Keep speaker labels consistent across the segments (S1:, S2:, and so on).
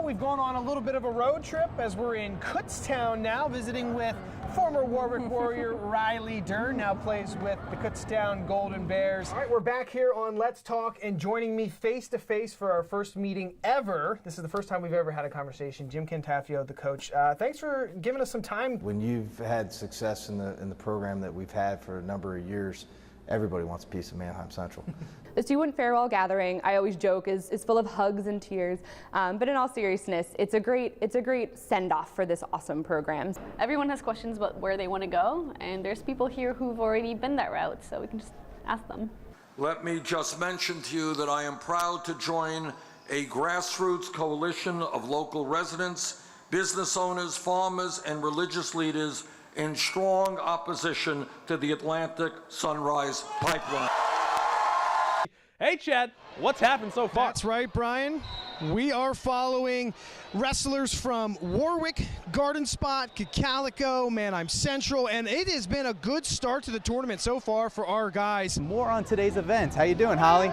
S1: we've gone on a little bit of a road trip as we're in Kutztown now, visiting with former Warwick Warrior Riley Dern, now plays with the Kutztown Golden Bears. All right, we're back here on Let's Talk, and joining me face-to-face for our first meeting ever. This is the first time we've ever had a conversation. Jim Cantafio, the coach. Thanks for giving us some time.
S2: When you've had success in the program that we've had for a number of years, everybody wants a piece of Mannheim Central.
S3: The student farewell gathering, I always joke, is full of hugs and tears. But in all seriousness, it's a great send-off for this awesome program.
S4: Everyone has questions about where they want to go, and there's people here who've already been that route, so we can just ask them.
S5: Let me just mention to you that I am proud to join a grassroots coalition of local residents, business owners, farmers, and religious leaders in strong opposition to the Atlantic Sunrise Pipeline.
S1: Hey, Chad, what's happened so far?
S6: That's right, Brian. We are following wrestlers from Warwick, Garden Spot, Calico, Mannheim Central, and it has been a good start to the tournament so far for our guys.
S7: More on today's event. How you doing, Holly?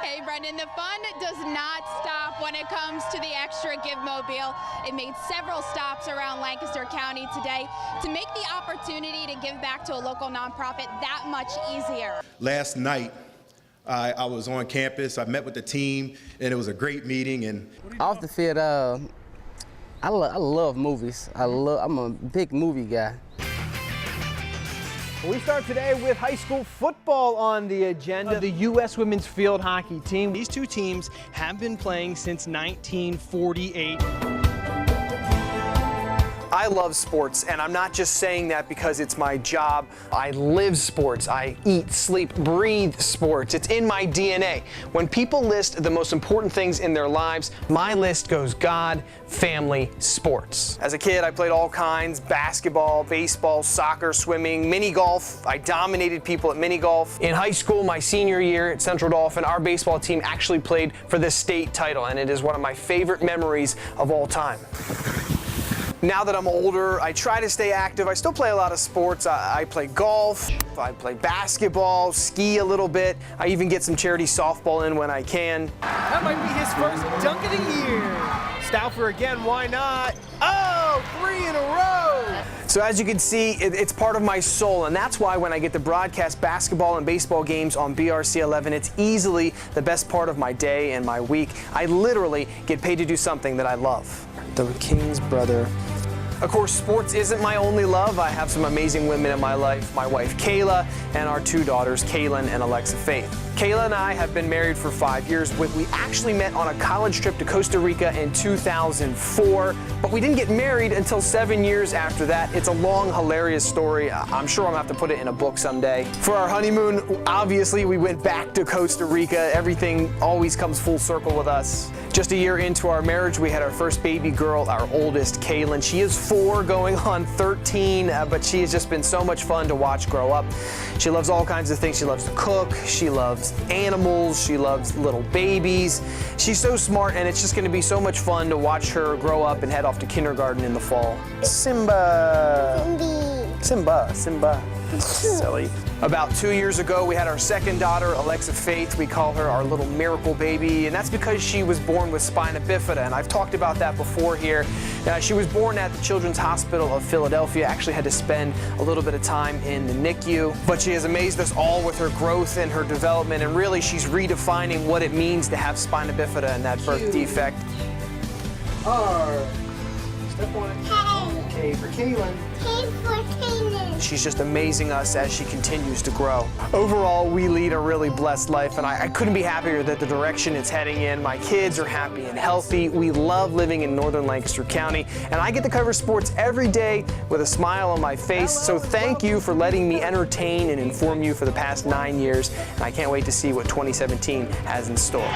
S8: Hey, Brendan, the fun does not stop when it comes to the Extra Give Mobile. It made several stops around Lancaster County today to make the opportunity to give back to a local nonprofit that much easier.
S9: Last night, I was on campus. I met with the team, and it was a great meeting. And
S10: off the field, I love movies. I'm a big movie guy.
S1: We start today with high school football on the agenda. The U.S. women's field hockey team.
S6: These two teams have been playing since 1948.
S1: I love sports, and I'm not just saying that because it's my job. I live sports. I eat, sleep, breathe sports. It's in my DNA. When people list the most important things in their lives, my list goes God, family, sports. As a kid, I played all kinds: basketball, baseball, soccer, swimming, mini golf. I dominated people at mini golf. In high school, my senior year at Central Dauphin, our baseball team actually played for the state title, and it is one of my favorite memories of all time. Now that I'm older, I try to stay active. I still play a lot of sports. I play golf, I play basketball, ski a little bit. I even get some charity softball in when I can. That might be his first dunk of the year. Stauffer again, why not? Oh, 3 in a row! So as you can see, it's part of my soul, and that's why when I get to broadcast basketball and baseball games on BRC 11, it's easily the best part of my day and my week. I literally get paid to do something that I love. The King's brother. Of course, sports isn't my only love. I have some amazing women in my life. My wife, Kayla, and our 2 daughters, Kaylin and Alexa Faith. Kayla and I have been married for 5 years. We actually met on a college trip to Costa Rica in 2004, but we didn't get married until 7 years after that. It's a long, hilarious story. I'm sure I'm gonna have to put it in a book someday. For our honeymoon, obviously, we went back to Costa Rica. Everything always comes full circle with us. Just a year into our marriage, we had our first baby girl, our oldest, Kaylin. She is 4 going on 13, but she has just been so much fun to watch grow up. She loves all kinds of things. She loves to cook, she loves animals, she loves little babies. She's so smart, and it's just gonna be so much fun to watch her grow up and head off to kindergarten in the fall. Simba. Simba. Simba. Silly. About 2 years ago, we had our second daughter, Alexa Faith. We call her our little miracle baby, and that's because she was born with spina bifida, and I've talked about that before here. She was born at the Children's Hospital of Philadelphia, actually had to spend a little bit of time in the NICU, but she has amazed us all with her growth and her development, and really she's redefining what it means to have spina bifida and that birth defect. R. Step 1. K for Kaylin. K for Kaylin. She's just amazing us as she continues to grow. Overall, we lead a really blessed life, and I couldn't be happier that the direction it's heading in. My kids are happy and healthy. We love living in northern Lancaster County, and I get to cover sports every day with a smile on my face. So thank you for letting me entertain and inform you for the past 9 years, and I can't wait to see what 2017 has in store.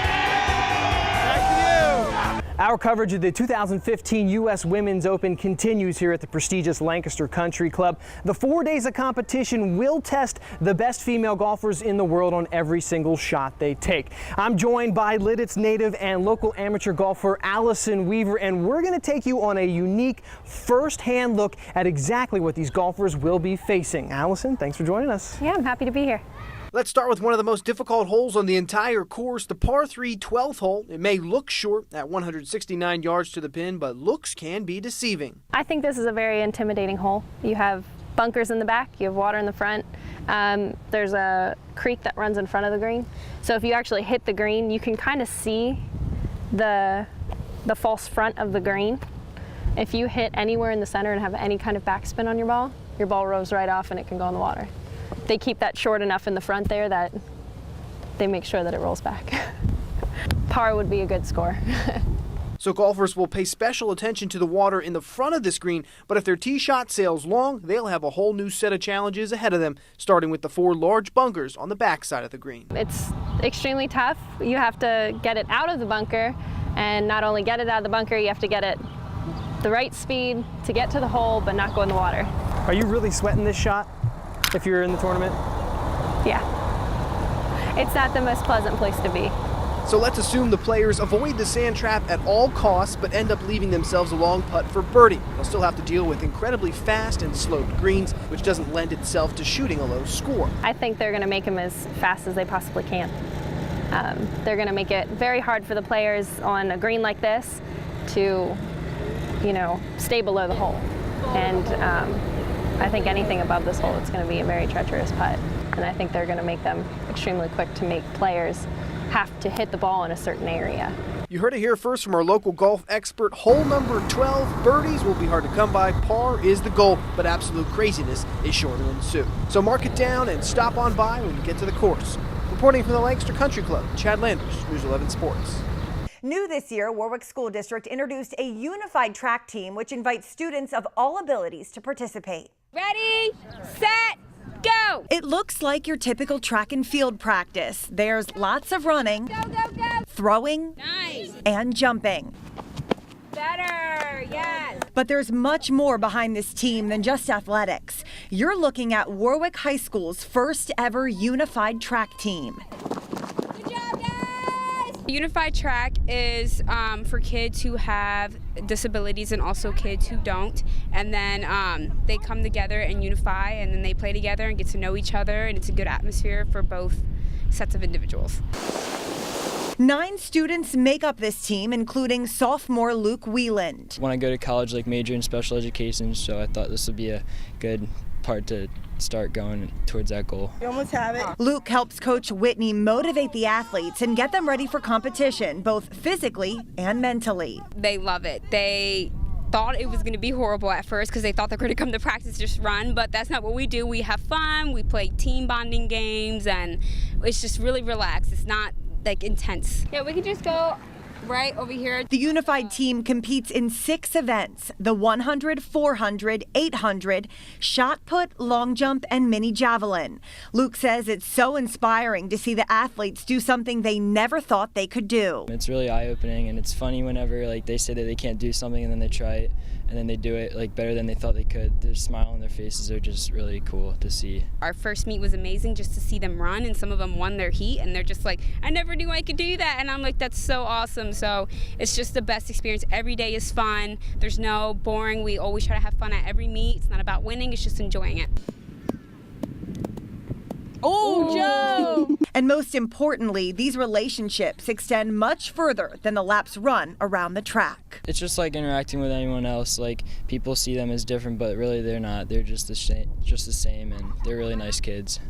S1: Our coverage of the 2015 U.S. Women's Open continues here at the prestigious Lancaster Country Club. The 4 days of competition will test the best female golfers in the world on every single shot they take. I'm joined by Lidditz native and local amateur golfer Allison Weaver, and we're going to take you on a unique first-hand look at exactly what these golfers will be facing. Allison, thanks for joining us.
S3: Yeah, I'm happy to be here.
S6: Let's start with one of the most difficult holes on the entire course, the par 3 12th hole. It may look short at 169 yards to the pin, but looks can be deceiving.
S11: I think this is a very intimidating hole. You have bunkers in the back, you have water in the front. There's a creek that runs in front of the green. So if you actually hit the green, you can kind of see the false front of the green. If you hit anywhere in the center and have any kind of backspin on your ball rolls right off and it can go in the water. They keep that short enough in the front there that they make sure that it rolls back. Par would be a good score.
S6: So golfers will pay special attention to the water in the front of this green, but if their tee shot sails long, they'll have a whole new set of challenges ahead of them, starting with the 4 large bunkers on the backside of the green.
S11: It's extremely tough. You have to get it out of the bunker, and not only get it out of the bunker, you have to get it the right speed to get to the hole but not go in the water.
S1: Are you really sweating this shot if you're in the tournament?
S11: Yeah. It's not the most pleasant place to be.
S6: So let's assume the players avoid the sand trap at all costs but end up leaving themselves a long putt for birdie. They'll still have to deal with incredibly fast and sloped greens, which doesn't lend itself to shooting a low score.
S11: I think they're going to make them as fast as they possibly can. They're going to make it very hard for the players on a green like this to, stay below the hole. And I think anything above this hole, it's going to be a very treacherous putt. And I think they're going to make them extremely quick to make players have to hit the ball in a certain area.
S6: You heard it here first from our local golf expert. Hole number 12, birdies will be hard to come by. Par is the goal, but absolute craziness is sure to ensue. So mark it down and stop on by when you get to the course. Reporting from the Lancaster Country Club, Chad Landers, News 11 Sports.
S12: New this year, Warwick School District introduced a unified track team which invites students of all abilities to participate.
S13: Ready, set, go!
S12: It looks like your typical track and field practice. There's lots of running, throwing,
S13: nice,
S12: and jumping.
S13: Better, yes.
S12: But there's much more behind this team than just athletics. You're looking at Warwick High School's first ever unified track team.
S14: Unified track is for kids who have disabilities and also kids who don't, and then they come together and unify, and then they play together and get to know each other, and it's a good atmosphere for both sets of individuals.
S12: 9 students make up this team, including sophomore Luke Wieland.
S15: When I go to college, major in special education, so I thought this would be a good part to start going towards that goal.
S12: You almost have it. Luke helps Coach Whitney motivate the athletes and get them ready for competition, both physically and mentally.
S14: They love it. They thought it was going to be horrible at first because they thought they're going to come to practice just run, but that's not what we do. We have fun, we play team bonding games, and it's just really relaxed. It's not intense.
S13: Yeah, we could just go right over here.
S12: The unified team competes in 6 events: the 100, 400, 800, shot put, long jump, and mini javelin. Luke says it's so inspiring to see the athletes do something they never thought they could do.
S15: It's really eye-opening, and it's funny whenever they say that they can't do something and then they try it and then they do it better than they thought they could. Their smile on their faces are just really cool to see.
S14: Our first meet was amazing just to see them run, and some of them won their heat, and they're just like, I never knew I could do that, and I'm like, that's so awesome. So it's just the best experience. Every day is fun. There's no boring. We always try to have fun at every meet. It's not about winning, it's just enjoying it.
S12: Oh, Joe! And most importantly, these relationships extend much further than the laps run around the track.
S15: It's just like interacting with anyone else. People see them as different, but really they're not. They're just the same, and they're really nice kids.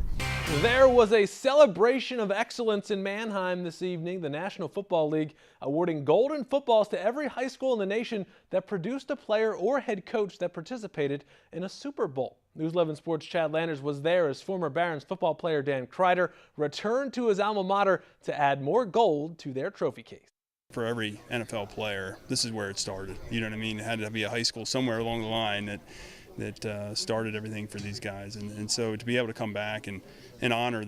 S16: There was a celebration of excellence in Mannheim this evening. The National Football League awarding golden footballs to every high school in the nation that produced a player or head coach that participated in a Super Bowl. News 11 Sports' Chad Landers was there as former Barons football player Dan Kreider returned to his alma mater to add more gold to their trophy case.
S17: For every NFL player, this is where it started. You know what I mean? It had to be a high school somewhere along the line that started everything for these guys, and so to be able to come back and honor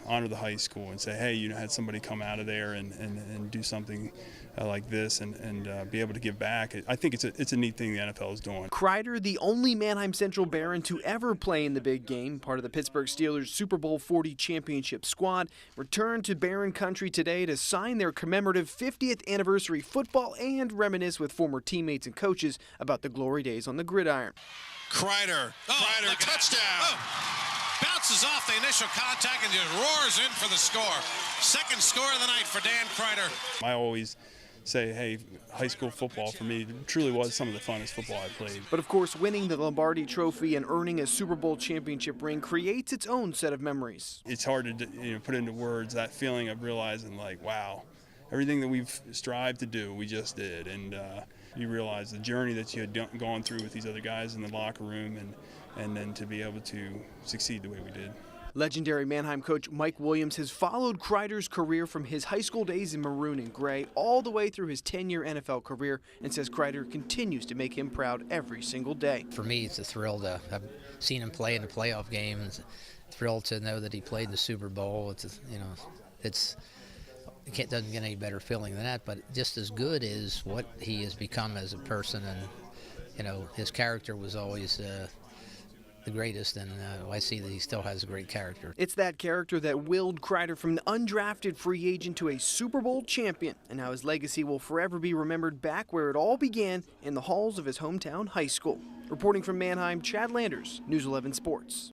S17: honor the high school and say, hey, had somebody come out of there and do something like this and be able to give back. I think it's a neat thing the NFL is doing.
S6: Kreider, the only Mannheim Central Baron to ever play in the big game, part of the Pittsburgh Steelers Super Bowl 40 championship squad, returned to Baron Country today to sign their commemorative 50th anniversary football and reminisce with former teammates and coaches about the glory days on the gridiron.
S18: Kreider, touchdown. bounces off the initial contact and just roars in for the score. Second score of the night for Dan Kreider.
S17: I always say, hey, high school football for me truly was some of the funnest football I played.
S1: But of course, winning the Lombardi Trophy and earning a Super Bowl championship ring creates its own set of memories.
S17: It's hard to put into words that feeling of realizing, like, wow, everything that we've strived to do, we just did. And you realize the journey that you had gone through with these other guys in the locker room, and then to be able to succeed the way we did.
S1: Legendary Mannheim coach Mike Williams has followed Kreider's career from his high school days in maroon and gray all the way through his 10-year NFL career, and says Kreider continues to make him proud every single day.
S19: For me, it's a thrill to have seen him play in the playoff game, and it's a thrill to know that he played in the Super Bowl. It doesn't get any better feeling than that, but just as good is what he has become as a person, and his character was always the greatest, and I see that he still has a great character.
S1: It's that character that willed Kreider from the undrafted free agent to a Super Bowl champion, and how his legacy will forever be remembered back where it all began, in the halls of his hometown high school. Reporting from Mannheim, Chad Landers, News 11 Sports.